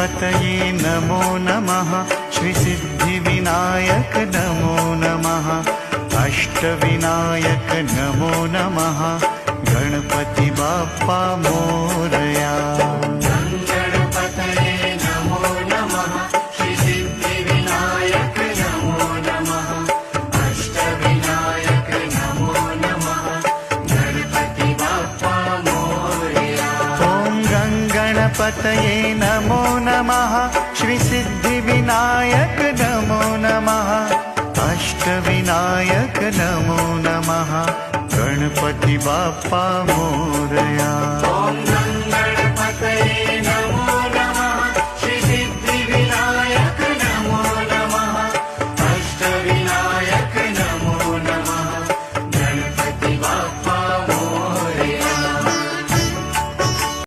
गणपतये नमो नमः। श्री सिद्धिविनायक नमो नमः। अष्टविनायक नमो नमः। गणपति बाप्पा मोरया। गणपतये नमो नमः। श्री सिद्धिविनायक नमो नमः। अष्टविनायक नमो नमः। गणपति बाप्पा मोरया।